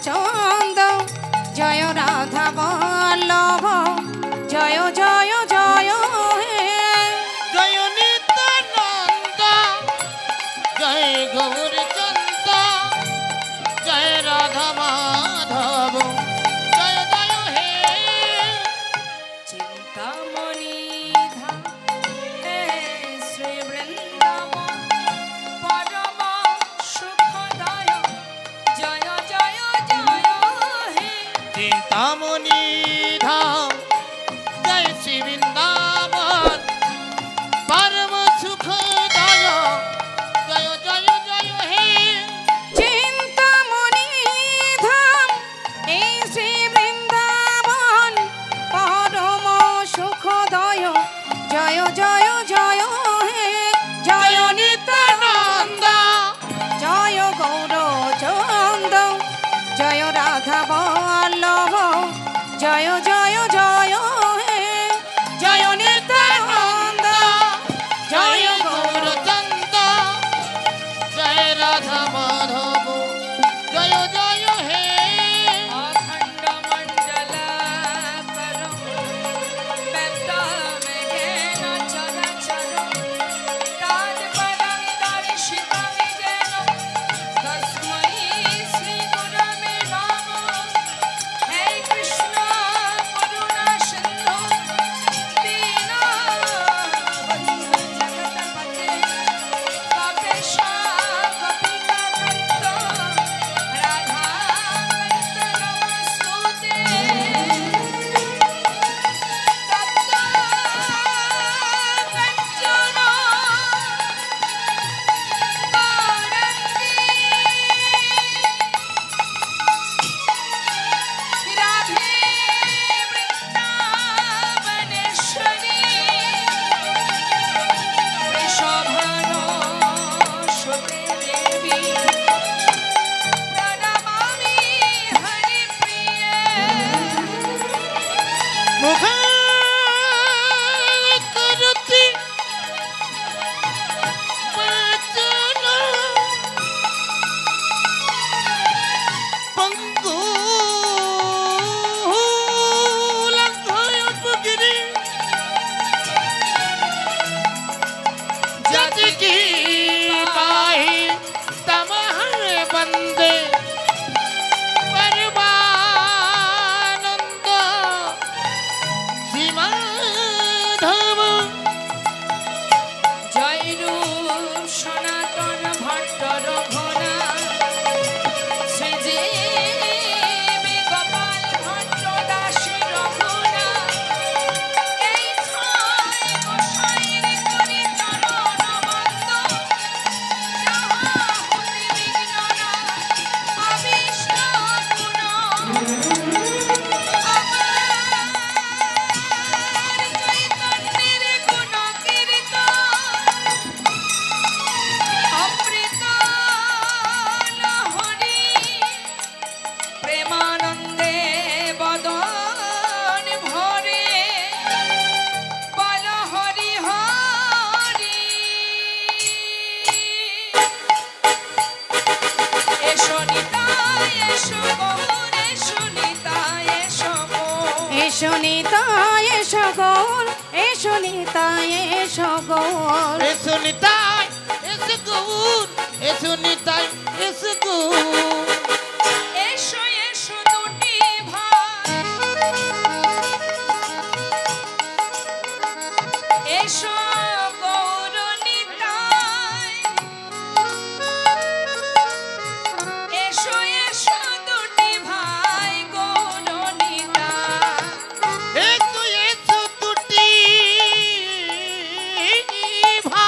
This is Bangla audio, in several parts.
চন্দ জয় রাধা বল্লভ জয় জয় জয় হে জয় নিত্যানন্দ জয় গৌর চন্দ জয় রাধা মাধব জয় জয় হে চিন্তামণি ধাম হে শ্রী বৃন্দাবন পরম সুখদায় জয় জয় জয় হে চিন্তামণি ধাম জয় শ্রী বৃন্দাবন পরম সুখদায় জয় জয় জয় হে চিন্তামণি ধাম এই শ্রী বৃন্দাবন পরম সুখদয় জয় জয় জয় হে জয় নিত্যানন্দ জয় গৌর চন্দ জয় রাধা বল্লভ জয় জয় জয় হে জয় নিত্যানন্দ জয় গৌর চন্দ জয় রাধা মাধব জয় জয় হে अखंड मंडलाकारं व्यक्तमेघेन चराचरं तत्पदं दर्शितं येन तस्मै श्रीगुरवे नमः हे कृष्ण करुणा सिन्धु दीनबन्धु जगत्पते कपेश गोपिकाकान्त राधाकान्त नमस्तुते राधे वृन्दावनेश्वरी वृषभानुसुते देवी प्रणमामि हरिप्रिये मुख करुति वचन पंगुलंघयपगिरि जति की पाहि तमह बंदे परमानंद श्रीमाधव जय रूप सनातन भट्ट रघुना श्रीजीवी गोपाल भट्ट दासी रघुना এই ছয় গোসাইর করি চরণ বন্দ যাহা হতে বিঘ্ন না আবিষ্ট গুণ চৈতন্যের গুণ কীর্তন অমৃত লহরী প্রেমানন্দে বদন ভরে বল হরি হরি এসো নিতাই এসো গৌর এসো নিতাই এসো গৌর এসো নিতাই এসো গৌর এসো নিতাই এসো গৌর सुनिताय इस गौर सुनिताय इस गौर এসো এসো দুটি ভাই এসো গৌর নিতাই এসো এসো দুটি ভাই গৌর নিতাই एक तो ये सुतुटी भा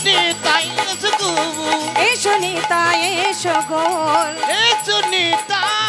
নিতাই এসো গৌর এসো নিতাই এসো গৌর এসো নিতাই